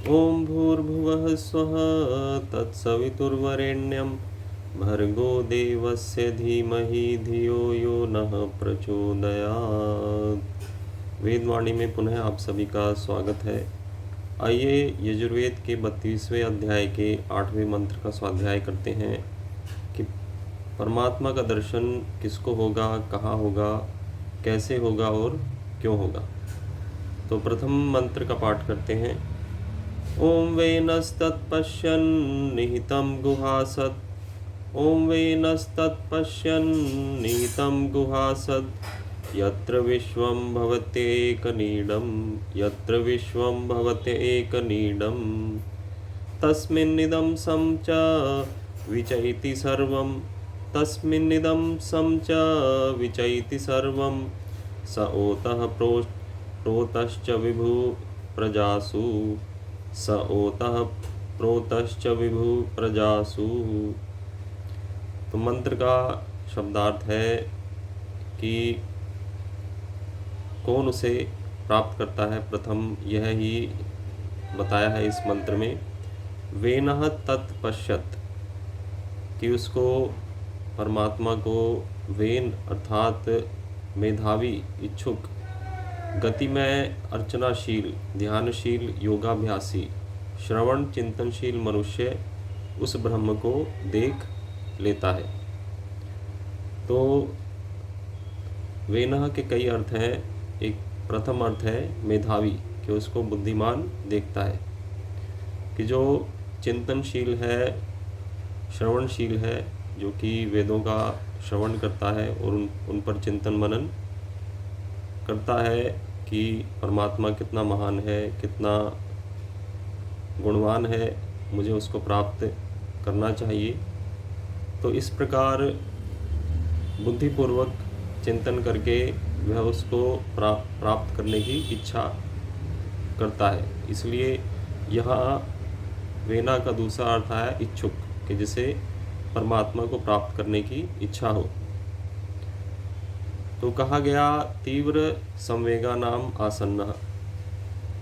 ओम भूर्भुवः स्वः तत्सवितुर्वरेण्यं भर्गो देवस्य धीमहि धियो यो नः प्रचोदयात्। वेदवाणी में पुनः आप सभी का स्वागत है। आइए यजुर्वेद के 32वें अध्याय के 8वें मंत्र का स्वाध्याय करते हैं कि परमात्मा का दर्शन किसको होगा, कहाँ होगा, कैसे होगा और क्यों होगा। तो प्रथम मंत्र का पाठ करते हैं। ॐ वेनस्तत्पश्यन् निहितं गुहासत्। ॐ वेनस्तत्पश्यन् निहितं गुहासत्। यत्र विश्वं भवत्येकनीडं, यत्र विश्वं भवत्येकनीडं, तस्मिन्निदं सं च विचैति सर्वं, तस्मिन्निदं सं च विचैति सर्वं। स ओतः प्रोतश्च विभु प्रजासु, स ओतः प्रोतश्च विभु प्रजासु। तो मंत्र का शब्दार्थ है कि कौन उसे प्राप्त करता है। प्रथम यह ही बताया है इस मंत्र में, वेनः तत्पश्यत्, कि उसको परमात्मा को वेन अर्थात मेधावी, इच्छुक, गतिमय, अर्चनाशील, ध्यानशील, योगाभ्यासी, श्रवण चिंतनशील मनुष्य उस ब्रह्म को देख लेता है। तो वेनः के कई अर्थ हैं। एक प्रथम अर्थ है मेधावी, कि उसको बुद्धिमान देखता है, कि जो चिंतनशील है, श्रवणशील है, जो कि वेदों का श्रवण करता है और उन पर चिंतन मनन करता है कि परमात्मा कितना महान है, कितना गुणवान है, मुझे उसको प्राप्त करना चाहिए। तो इस प्रकार बुद्धिपूर्वक चिंतन करके वह उसको प्राप्त करने की इच्छा करता है। इसलिए यहाँ वेना का दूसरा अर्थ है इच्छुक, कि जिसे परमात्मा को प्राप्त करने की इच्छा हो। तो कहा गया तीव्र संवेगा नाम आसन्नः,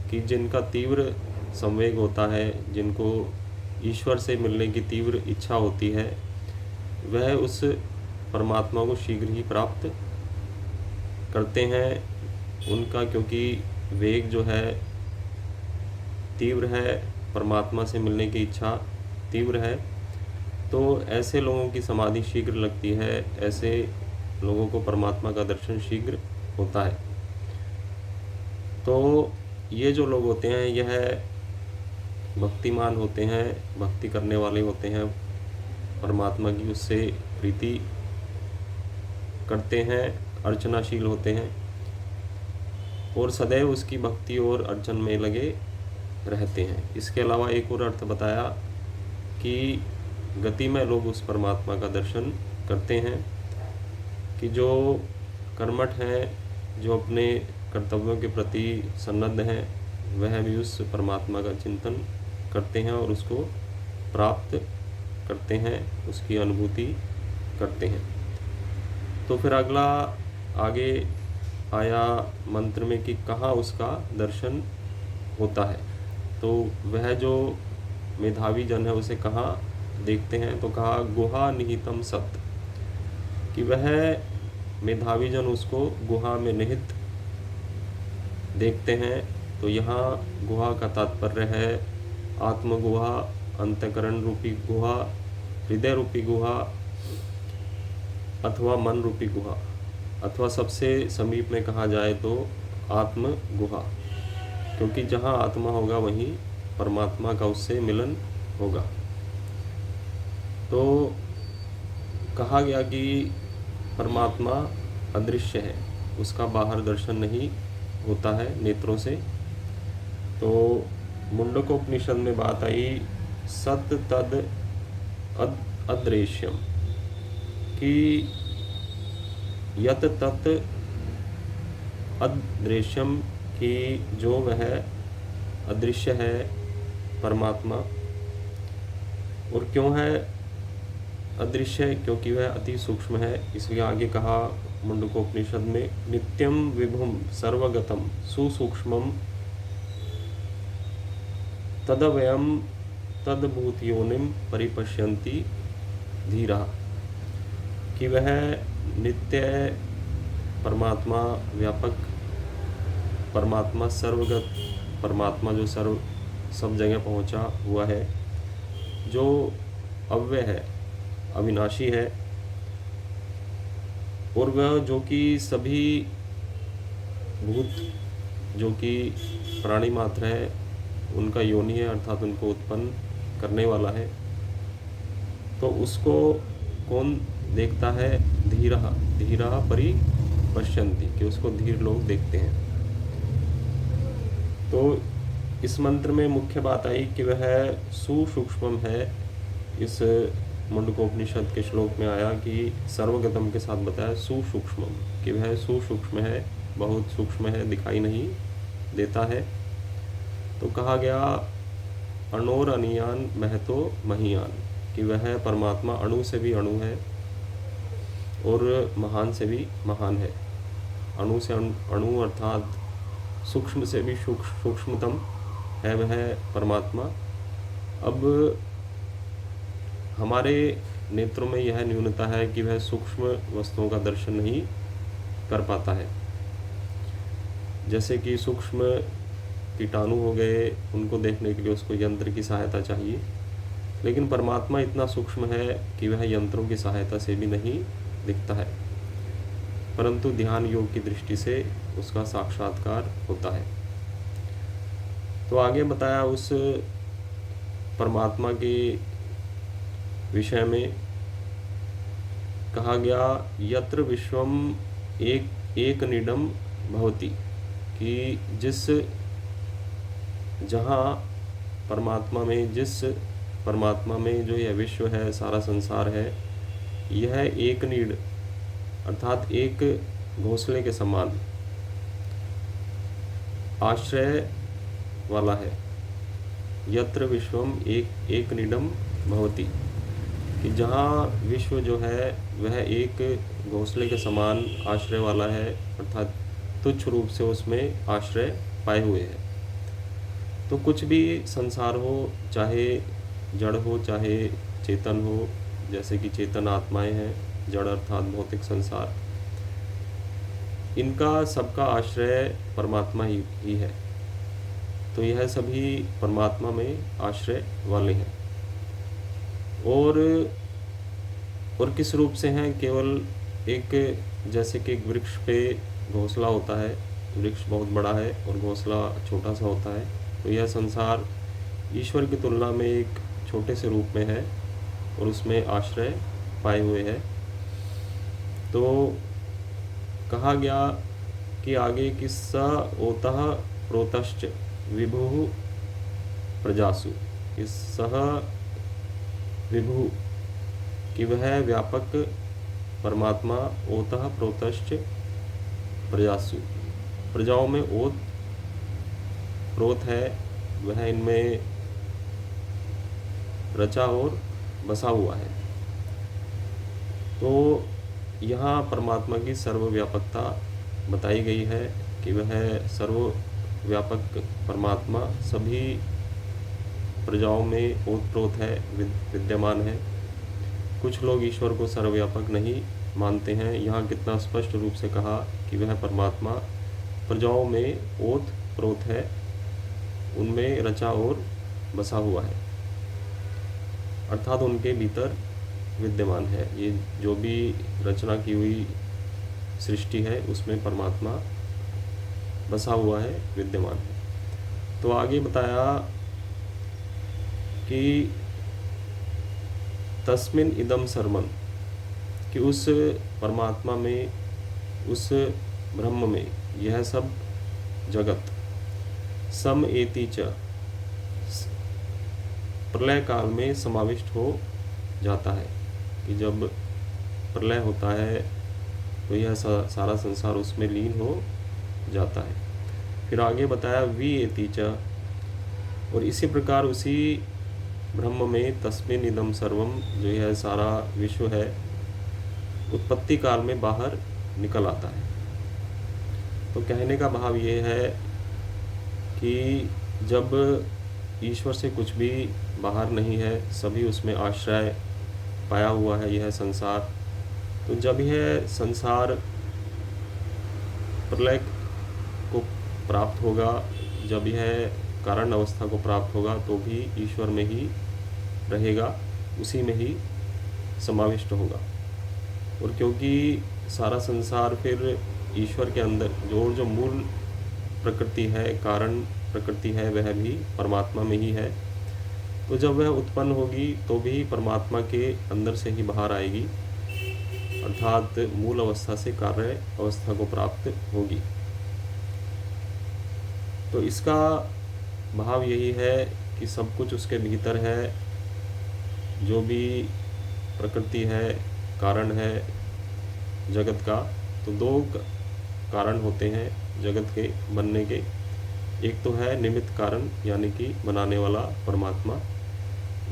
कि जिनका तीव्र संवेग होता है, जिनको ईश्वर से मिलने की तीव्र इच्छा होती है, वह उस परमात्मा को शीघ्र ही प्राप्त करते हैं। उनका क्योंकि वेग जो है तीव्र है, परमात्मा से मिलने की इच्छा तीव्र है, तो ऐसे लोगों की समाधि शीघ्र लगती है, ऐसे लोगों को परमात्मा का दर्शन शीघ्र होता है। तो ये जो लोग होते हैं यह भक्तिमान होते हैं, भक्ति करने वाले होते हैं, परमात्मा की उससे प्रीति करते हैं, अर्चनाशील होते हैं और सदैव उसकी भक्ति और अर्चन में लगे रहते हैं। इसके अलावा एक और अर्थ बताया कि गति में लोग उस परमात्मा का दर्शन करते हैं, कि जो कर्मठ हैं, जो अपने कर्तव्यों के प्रति सन्नद्ध हैं, वह भी उस परमात्मा का चिंतन करते हैं और उसको प्राप्त करते हैं, उसकी अनुभूति करते हैं। तो फिर अगला आगे आया मंत्र में कि कहाँ उसका दर्शन होता है। तो वह जो मेधावी जन है उसे कहाँ देखते हैं, तो कहा गुहा निहितम सत्, कि वह मेधावी जन उसको गुहा में निहित देखते हैं। तो यहाँ गुहा का तात्पर्य है आत्मगुहा, अंतकरण रूपी गुहा, हृदय रूपी गुहा अथवा मन रूपी गुहा, अथवा सबसे समीप में कहा जाए तो आत्म गुहा, क्योंकि जहाँ आत्मा होगा वहीं परमात्मा का उससे मिलन होगा। तो कहा गया कि परमात्मा अदृश्य है, उसका बाहर दर्शन नहीं होता है नेत्रों से। तो मुंडकोपनिषद में बात आई सत तद अदृश्यम, कि यत तत् अदृश्यम, कि जो वह अदृश्य है परमात्मा। और क्यों है अदृश्य? क्योंकि वह अति सूक्ष्म है। इसलिए आगे कहा मुंडकोपनिषद में नित्यम विभुम सर्वगतम सुसूक्ष्मम तदवयम तद्भूत योनिम परिपश्यन्ति धीरा, कि वह नित्य परमात्मा, व्यापक परमात्मा, सर्वगत परमात्मा जो सब जगह पहुंचा हुआ है, जो अव्यय है, अविनाशी है, और वह जो कि सभी भूत, जो कि प्राणी मात्र है, उनका योनि है, अर्थात उनको उत्पन्न करने वाला है, तो उसको कौन देखता है? धीरा, धीरा परिपश्यन्ति, कि उसको धीर लोग देखते हैं। तो इस मंत्र में मुख्य बात आई कि वह सुसूक्ष्म है। इस मुंडकोपनिषद के श्लोक में आया कि सर्वगतम के साथ बताया सुसूक्ष्म, कि वह सुसूक्ष्म है, बहुत सूक्ष्म है, दिखाई नहीं देता है। तो कहा गया अणोर अनियान महतो महीयान, कि वह परमात्मा अणु से भी अणु है और महान से भी महान है। अणु से अणु अर्थात सूक्ष्म से भी सूक्ष्मतम है वह परमात्मा। अब हमारे नेत्रों में यह न्यूनता है कि वह सूक्ष्म वस्तुओं का दर्शन नहीं कर पाता है। जैसे कि सूक्ष्म कीटाणु हो गए, उनको देखने के लिए उसको यंत्र की सहायता चाहिए, लेकिन परमात्मा इतना सूक्ष्म है कि वह यंत्रों की सहायता से भी नहीं दिखता है, परंतु ध्यान योग की दृष्टि से उसका साक्षात्कार होता है। तो आगे बताया उस परमात्मा के विषय में, कहा गया यत्र विश्वम एक निडम भवति, कि जहाँ परमात्मा में जो यह विश्व है, सारा संसार है, यह एक नीड अर्थात एक घोंसले के समान आश्रय वाला है। यत्र विश्वम एक निडम भवति, कि जहाँ विश्व जो है वह एक घोंसले के समान आश्रय वाला है, अर्थात तुच्छ रूप से उसमें आश्रय पाए हुए है। तो कुछ भी संसार हो, चाहे जड़ हो चाहे चेतन हो, जैसे कि चेतन आत्माएं हैं, जड़ अर्थात भौतिक संसार, इनका सबका आश्रय परमात्मा ही है। तो यह सभी परमात्मा में आश्रय वाले हैं। और किस रूप से हैं? केवल एक, जैसे कि एक वृक्ष पे घोंसला होता है, वृक्ष बहुत बड़ा है और घोंसला छोटा सा होता है, तो यह संसार ईश्वर की तुलना में एक छोटे से रूप में है और उसमें आश्रय पाए हुए है। तो कहा गया कि आगे कि स ओतः प्रोतश्च विभु प्रजासु, इस सह विभु, कि वह व्यापक परमात्मा ओतः प्रोतश्च प्रजासु, प्रजाओं में ओत प्रोत है, वह इनमें रचा और बसा हुआ है। तो यहाँ परमात्मा की सर्वव्यापकता बताई गई है कि वह सर्वव्यापक परमात्मा सभी प्रजाओं में ओतप्रोत है, विद्यमान है। कुछ लोग ईश्वर को सर्वव्यापक नहीं मानते हैं। यहाँ कितना स्पष्ट रूप से कहा कि वह परमात्मा प्रजाओं में ओतप्रोत है, उनमें रचा और बसा हुआ है, अर्थात उनके भीतर विद्यमान है। ये जो भी रचना की हुई सृष्टि है उसमें परमात्मा बसा हुआ है, विद्यमान है। तो आगे बताया कि तस्मिन इदम सर्वम, कि उस परमात्मा में, उस ब्रह्म में यह सब जगत सम एति च, प्रलय काल में समाविष्ट हो जाता है, कि जब प्रलय होता है तो यह सारा संसार उसमें लीन हो जाता है। फिर आगे बताया वी एति च, और इसी प्रकार उसी ब्रह्म में तस्मिन इदम सर्वम, जो यह सारा विश्व है, उत्पत्ति काल में बाहर निकल आता है। तो कहने का भाव ये है कि जब ईश्वर से कुछ भी बाहर नहीं है, सभी उसमें आश्रय पाया हुआ है यह संसार। तो जब यह संसार प्रलय को प्राप्त होगा, जब यह कारण अवस्था को प्राप्त होगा, तो भी ईश्वर में ही रहेगा, उसी में ही समाविष्ट होगा। और क्योंकि सारा संसार फिर ईश्वर के अंदर जो मूल प्रकृति है, कारण प्रकृति है, वह भी परमात्मा में ही है। तो जब वह उत्पन्न होगी तो भी परमात्मा के अंदर से ही बाहर आएगी, अर्थात मूल अवस्था से कार्य अवस्था को प्राप्त होगी। तो इसका भाव यही है कि सब कुछ उसके भीतर है, जो भी प्रकृति है, कारण है जगत का। तो दो कारण होते हैं जगत के बनने के, एक तो है निमित्त कारण यानी कि बनाने वाला परमात्मा,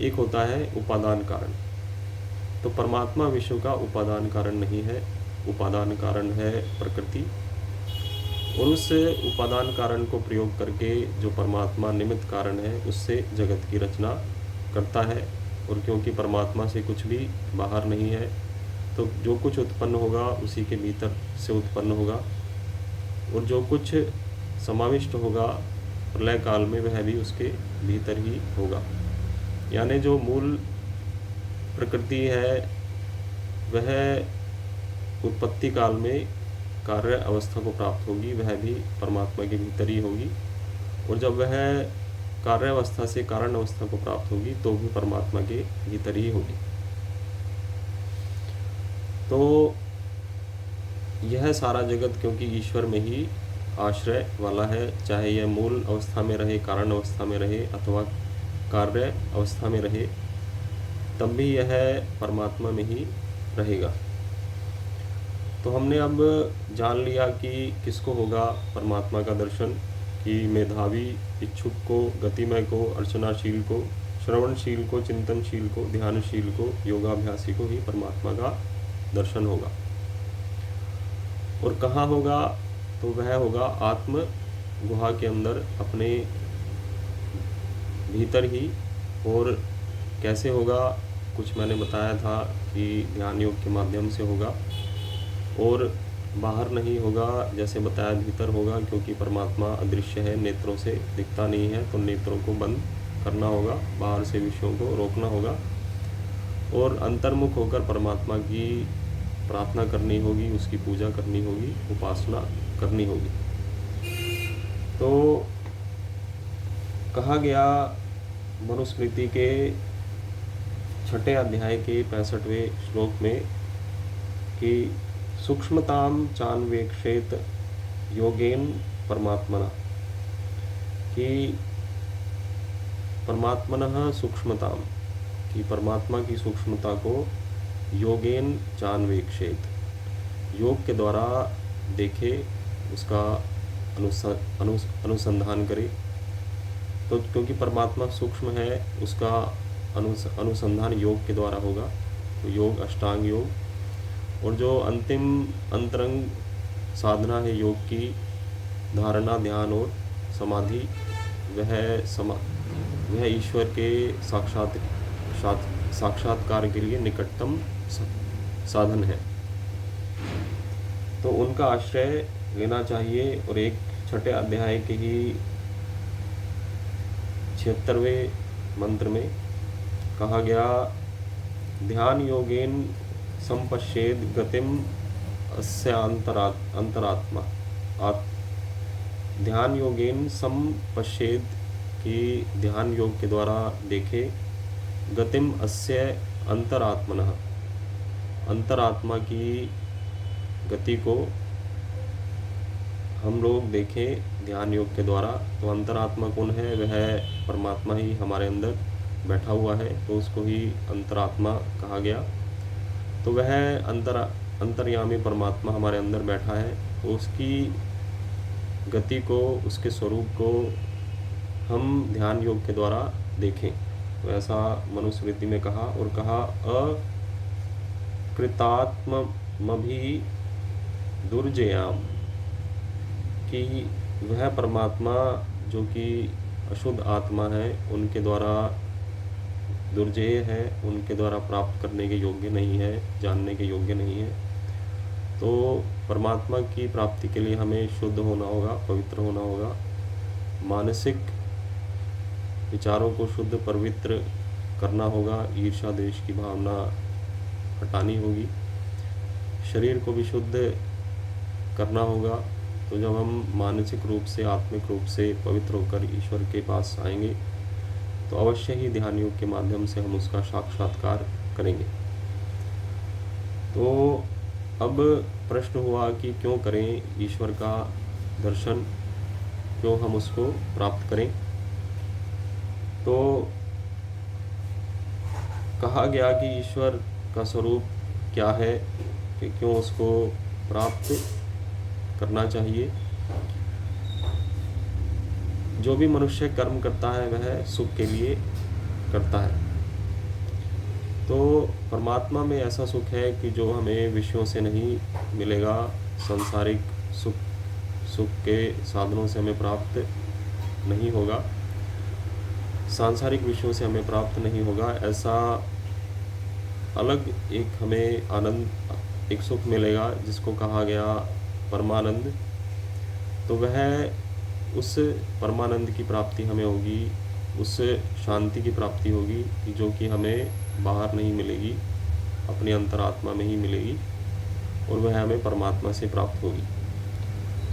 एक होता है उपादान कारण। तो परमात्मा विश्व का उपादान कारण नहीं है, उपादान कारण है प्रकृति। और उस उपादान कारण को प्रयोग करके जो परमात्मा निमित्त कारण है, उससे जगत की रचना करता है। और क्योंकि परमात्मा से कुछ भी बाहर नहीं है, तो जो कुछ उत्पन्न होगा उसी के भीतर से उत्पन्न होगा, और जो कुछ समाविष्ट होगा प्रलय काल में, वह भी उसके भीतर ही होगा। यानी जो मूल प्रकृति है वह उत्पत्ति काल में कार्य अवस्था को प्राप्त होगी, वह भी परमात्मा के भीतर ही होगी। और जब वह कार्य अवस्था से कारण अवस्था को प्राप्त होगी तो भी परमात्मा के भीतर ही होगी। तो यह सारा जगत क्योंकि ईश्वर में ही आश्रय वाला है, चाहे यह मूल अवस्था में रहे, कारण अवस्था में रहे, अथवा कार्य अवस्था में रहे, तब भी यह परमात्मा में ही रहेगा। तो हमने अब जान लिया कि किसको होगा परमात्मा का दर्शन, कि मेधावी, इच्छुक को, गतिमय को, अर्चनाशील को, श्रवणशील को, चिंतनशील को, ध्यानशील को, योगाभ्यासी को ही परमात्मा का दर्शन होगा। और कहाँ होगा? तो वह होगा आत्म गुहा के अंदर, अपने भीतर ही। और कैसे होगा? कुछ मैंने बताया था कि ध्यान योग के माध्यम से होगा, और बाहर नहीं होगा, जैसे बताया भीतर होगा, क्योंकि परमात्मा अदृश्य है, नेत्रों से दिखता नहीं है, तो नेत्रों को बंद करना होगा, बाहर से विषयों को रोकना होगा, और अंतर्मुख होकर परमात्मा की प्रार्थना करनी होगी, उसकी पूजा करनी होगी, उपासना करनी होगी। तो कहा गया मनुस्मृति के 6 अध्याय के 65वें श्लोक में कि सूक्ष्मताम चान्वेक्षेत योगेन परमात्मना, कि परमात्मनः सूक्ष्मताम, कि परमात्मा की सूक्ष्मता को योगेन चान्वेक्षेत, योग के द्वारा देखे, उसका अनुसंधान करे। तो क्योंकि परमात्मा सूक्ष्म है, उसका अनुसंधान योग के द्वारा होगा। तो योग अष्टांग योग, और जो अंतिम अंतरंग साधना है योग की, धारणा, ध्यान और समाधि, वह ईश्वर के साक्षात्कार के लिए निकटतम साधन है। तो उनका आश्रय लेना चाहिए। और एक 6 अध्याय के ही 76वें मंत्र में कहा गया, ध्यान योगेन संपश्येद गतिम अस्य अंतरात्मा। ध्यान योगेन संपश्येद, कि ध्यान योग के द्वारा देखे, गतिम अस्य अंतरात्मनः, अंतरात्मा की गति को हम लोग देखें ध्यान योग के द्वारा। तो अंतरात्मा कौन है? वह परमात्मा ही हमारे अंदर बैठा हुआ है, तो उसको ही अंतरात्मा कहा गया। तो वह अंतर्यामी परमात्मा हमारे अंदर बैठा है, तो उसकी गति को, उसके स्वरूप को हम ध्यान योग के द्वारा देखें। तो ऐसा मनुस्मृति में कहा। और कहा, अकृतात्मभी दुर्जयाम, कि वह परमात्मा जो कि अशुद्ध आत्मा है, उनके द्वारा दुर्जेय है, उनके द्वारा प्राप्त करने के योग्य नहीं है, जानने के योग्य नहीं है। तो परमात्मा की प्राप्ति के लिए हमें शुद्ध होना होगा, पवित्र होना होगा, मानसिक विचारों को शुद्ध पवित्र करना होगा, ईर्ष्या द्वेष की भावना हटानी होगी, शरीर को भी शुद्ध करना होगा। तो जब हम मानसिक रूप से, आत्मिक रूप से पवित्र होकर ईश्वर के पास आएंगे तो अवश्य ही ध्यान योग के माध्यम से हम उसका साक्षात्कार करेंगे। तो अब प्रश्न हुआ कि क्यों करें ईश्वर का दर्शन, क्यों हम उसको प्राप्त करें। तो कहा गया कि ईश्वर का स्वरूप क्या है, कि क्यों उसको प्राप्त करना चाहिए। जो भी मनुष्य कर्म करता है वह सुख के लिए करता है। तो परमात्मा में ऐसा सुख है कि जो हमें विषयों से नहीं मिलेगा, सांसारिक सुख के साधनों से हमें प्राप्त नहीं होगा, सांसारिक विषयों से हमें प्राप्त नहीं होगा। ऐसा अलग एक हमें आनंद, एक सुख मिलेगा जिसको कहा गया परमानंद। तो वह उस परमानंद की प्राप्ति हमें होगी, उस शांति की प्राप्ति होगी जो कि हमें बाहर नहीं मिलेगी, अपनी अंतरात्मा में ही मिलेगी, और वह हमें परमात्मा से प्राप्त होगी।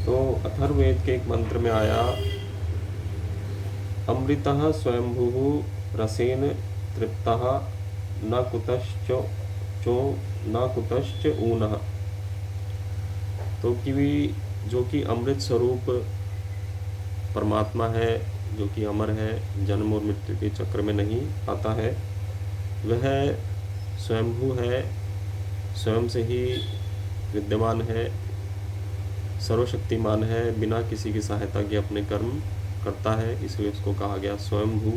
तो अथर्ववेद के एक मंत्र में आया, अमृतः स्वयंभुः रसेन तृप्तः न कुतश्च ऊनः। तो कि जो कि अमृत स्वरूप परमात्मा है, जो कि अमर है, जन्म और मृत्यु के चक्र में नहीं आता है, वह स्वयंभू है, स्वयं से ही विद्यमान है, सर्वशक्तिमान है, बिना किसी की सहायता के अपने कर्म करता है, इसलिए उसको कहा गया स्वयंभू।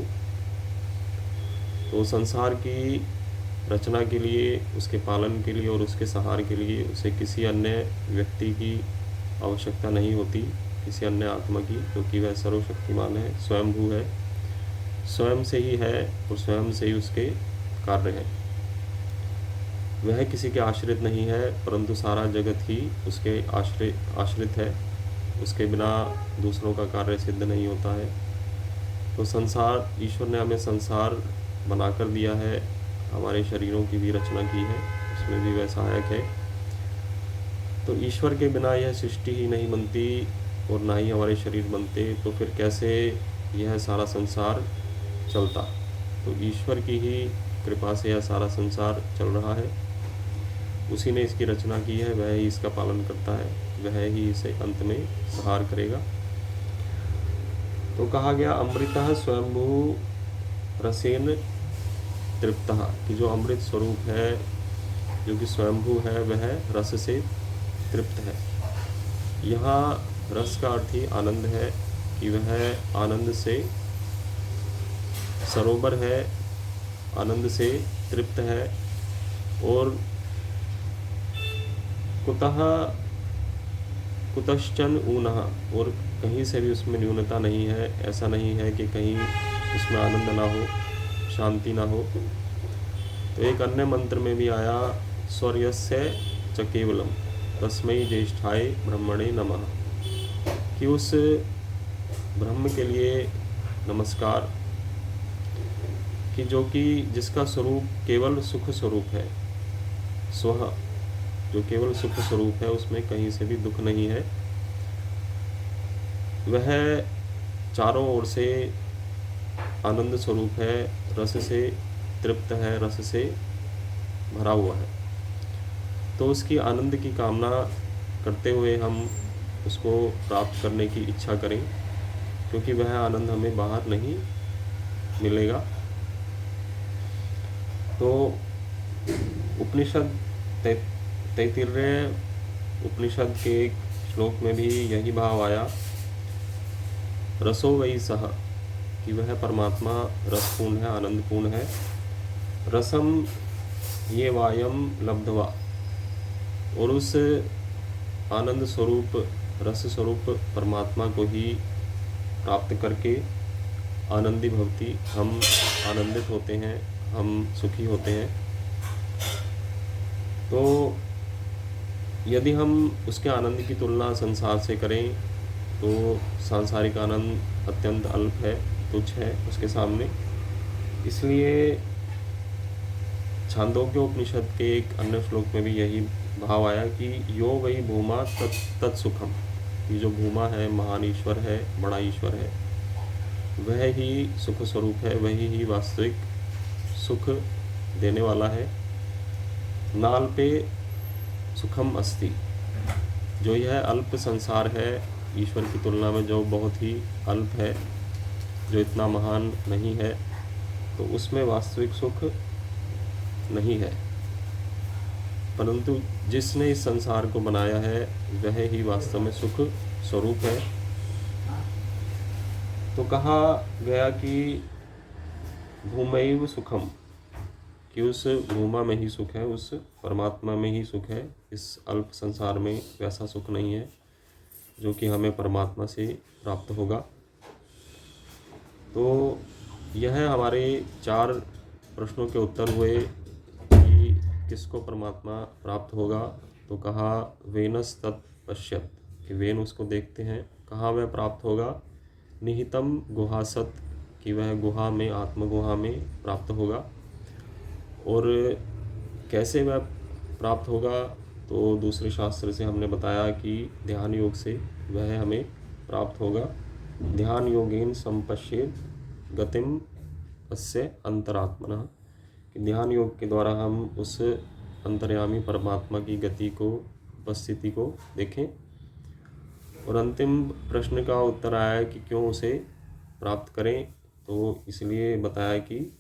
तो संसार की रचना के लिए, उसके पालन के लिए और उसके सहार के लिए उसे किसी अन्य व्यक्ति की आवश्यकता नहीं होती, किसी अन्य आत्मा की, क्योंकि वह सर्वशक्तिमान है, स्वयंभू है, स्वयं से ही है और स्वयं से ही उसके कार्य हैं। वह किसी के आश्रित नहीं है, परंतु सारा जगत ही उसके आश्रित है, उसके बिना दूसरों का कार्य सिद्ध नहीं होता है। तो संसार, ईश्वर ने हमें संसार बनाकर दिया है, हमारे शरीरों की भी रचना की है, उसमें भी वह सहायक है। तो ईश्वर के बिना यह सृष्टि ही नहीं बनती और ना ही हमारे शरीर बनते, तो फिर कैसे यह सारा संसार चलता। तो ईश्वर की ही कृपा से यह सारा संसार चल रहा है, उसी ने इसकी रचना की है, वह ही इसका पालन करता है, वह ही इसे अंत में संहार करेगा। तो कहा गया अमृतः स्वयंभू रसेन तृप्तः, कि जो अमृत स्वरूप है, जो कि स्वयंभू है, वह रस से तृप्त है। यहाँ रस का अर्थ ही आनंद है, कि वह आनंद से सरोवर है, आनंद से तृप्त है, और कुतश्चन ऊनः, और कहीं से भी उसमें न्यूनता नहीं है। ऐसा नहीं है कि कहीं उसमें आनंद ना हो, शांति ना हो। तो एक अन्य मंत्र में भी आया, स्वर्यस्य च केवलम तस्मै ज्येष्ठाय ब्रह्मणे नमः, कि उस ब्रह्म के लिए नमस्कार, कि जो कि जिसका स्वरूप केवल सुख स्वरूप है, स्वः, जो केवल सुख स्वरूप है, उसमें कहीं से भी दुख नहीं है। वह चारों ओर से आनंद स्वरूप है, रस से तृप्त है, रस से भरा हुआ है। तो उसकी आनंद की कामना करते हुए हम उसको प्राप्त करने की इच्छा करें, क्योंकि वह आनंद हमें बाहर नहीं मिलेगा। तो उपनिषद 33वें उपनिषद के एक श्लोक में भी यही भाव आया, रसो वही सह, कि वह परमात्मा रसपूर्ण है, आनंदपूर्ण है। रसम ये वायम लब्धवा, और उस आनंद स्वरूप, रस स्वरूप परमात्मा को ही प्राप्त करके आनंदी भवति, हम आनंदित होते हैं, हम सुखी होते हैं। तो यदि हम उसके आनंद की तुलना संसार से करें तो सांसारिक आनंद अत्यंत अल्प है, तुच्छ है उसके सामने। इसलिए छांदोग्य उपनिषद के एक अन्य श्लोक में भी यही भाव आया कि यो वही भूमा तत्सुखम, ये जो भूमा है, महान ईश्वर है, बड़ा ईश्वर है, वह ही सुख स्वरूप है, वही ही वास्तविक सुख देने वाला है। नाल पे सुखम अस्ति, जो यह अल्प संसार है ईश्वर की तुलना में जो बहुत ही अल्प है, जो इतना महान नहीं है, तो उसमें वास्तविक सुख नहीं है। परंतु जिसने इस संसार को बनाया है वह ही वास्तव में सुख स्वरूप है। तो कहा गया कि भूमैव सुखम, कि उस भूमा में ही सुख है, उस परमात्मा में ही सुख है। इस अल्प संसार में वैसा सुख नहीं है जो कि हमें परमात्मा से प्राप्त होगा। तो यह हमारे 4 प्रश्नों के उत्तर हुए कि किसको परमात्मा प्राप्त होगा। तो कहा वेनस तत् पश्यत, कि वेन उसको देखते हैं। कहाँ वह प्राप्त होगा? निहितम गुहासत, कि वह गुहा में, आत्मगुहा में प्राप्त होगा। और कैसे वह प्राप्त होगा? तो दूसरे शास्त्र से हमने बताया कि ध्यान योग से वह हमें प्राप्त होगा। ध्यान योगेन संपश्येत गतिम अस्य अंतरात्मना, कि ध्यान योग के द्वारा हम उस अंतर्यामी परमात्मा की गति को, उपस्थिति को देखें। और अंतिम प्रश्न का उत्तर आया कि क्यों उसे प्राप्त करें। तो इसलिए बताया कि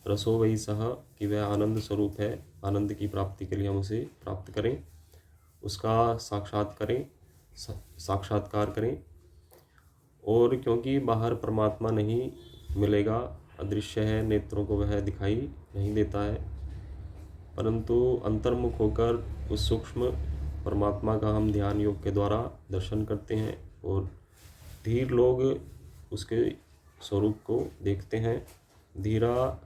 रसो वही सह, कि वह आनंद स्वरूप है, आनंद की प्राप्ति के लिए हम उसे प्राप्त करें, उसका साक्षात्कार करें। और क्योंकि बाहर परमात्मा नहीं मिलेगा, अदृश्य है, नेत्रों को वह दिखाई नहीं देता है, परंतु अंतर्मुख होकर उस सूक्ष्म परमात्मा का हम ध्यान योग के द्वारा दर्शन करते हैं। और धीर लोग उसके स्वरूप को देखते हैं। धीरा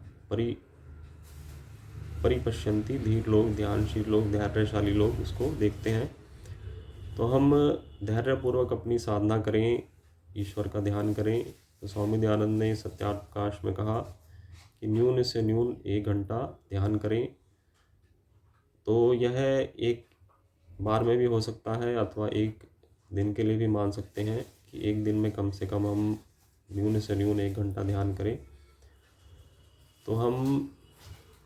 परिपश्यंती, धीर लोग, ध्यानशील लोग, धैर्यशाली लोग उसको देखते हैं। तो हम धैर्यपूर्वक अपनी साधना करें, ईश्वर का ध्यान करें। तो स्वामी दयानंद ने सत्यार्थ प्रकाश में कहा कि न्यून से न्यून 1 घंटा ध्यान करें। तो यह एक बार में भी हो सकता है अथवा एक दिन के लिए भी मान सकते हैं कि एक दिन में कम से कम हम न्यून से न्यून 1 घंटा ध्यान करें। तो हम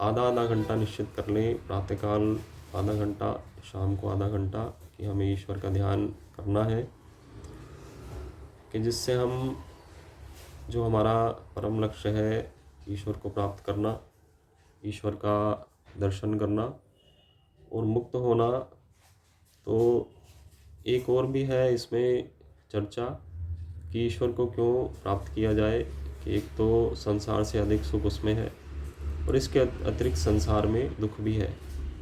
आधा घंटा निश्चित कर लें, प्रातःकाल आधा घंटा, शाम को आधा घंटा, कि हमें ईश्वर का ध्यान करना है, कि जिससे हम, जो हमारा परम लक्ष्य है ईश्वर को प्राप्त करना, ईश्वर का दर्शन करना और मुक्त होना। तो एक और भी है इसमें चर्चा कि ईश्वर को क्यों प्राप्त किया जाए, कि एक तो संसार से अधिक सुख उसमें है और इसके अतिरिक्त संसार में दुख भी है।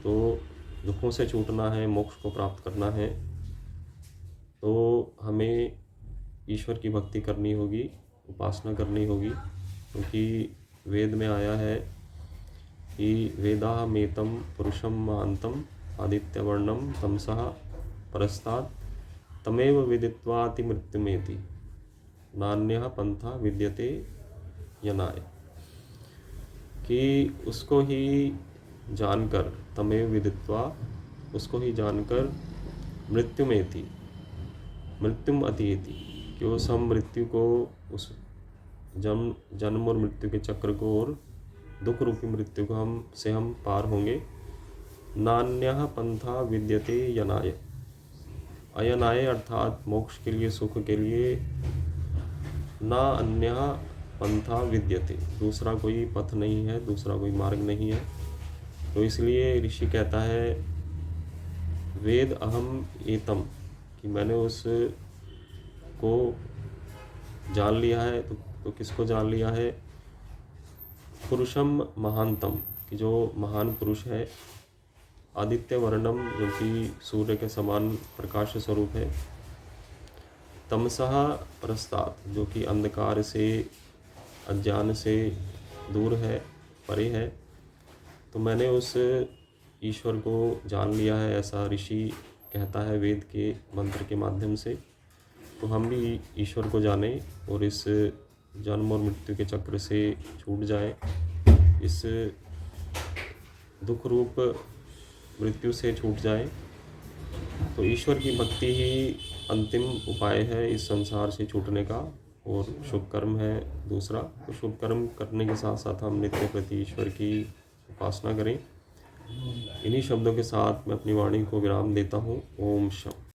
तो दुखों से छूटना है, मोक्ष को प्राप्त करना है, तो हमें ईश्वर की भक्ति करनी होगी, उपासना करनी होगी। क्योंकि वेद में आया है कि वेदाहमेतं पुरुषं महान्तं आदित्यवर्णं तमसः परस्तात् तमेव विदित्वाति मृत्युमेति नान्यः पंथा विद्यते यनाय, कि उसको ही जानकर, तमेव विदित्वा, उसको ही जानकर, मृत्युमेति, मृत्युम अतीति, कि उस हम मृत्यु को, उस जन्म और मृत्यु के चक्र को और दुख रूपी मृत्यु को हम पार होंगे। नान्यः पंथा विद्यते यनाय, अयनाय अर्थात मोक्ष के लिए, सुख के लिए, ना अन्यः पंथा विद्यते, दूसरा कोई पथ नहीं है, दूसरा कोई मार्ग नहीं है। तो इसलिए ऋषि कहता है वेद अहम एतम, कि मैंने उस को जान लिया है। तो किसको जान लिया है? पुरुषम महानतम, कि जो महान पुरुष है, आदित्य वर्णम, जो कि सूर्य के समान प्रकाश स्वरूप है, तमसः परस्तात्, जो कि अंधकार से अज्ञान से दूर है, परे है। तो मैंने उस ईश्वर को जान लिया है, ऐसा ऋषि कहता है वेद के मंत्र के माध्यम से। तो हम भी ईश्वर को जानें और इस जन्म और मृत्यु के चक्र से छूट जाएं, इस दुख रूप मृत्यु से छूट जाएं। तो ईश्वर की भक्ति ही अंतिम उपाय है इस संसार से छूटने का, और शुभ कर्म है दूसरा। तो शुभ कर्म करने के साथ साथ हम नित्य प्रति ईश्वर की उपासना करें। इन्हीं शब्दों के साथ मैं अपनी वाणी को विराम देता हूँ। ओम शांति।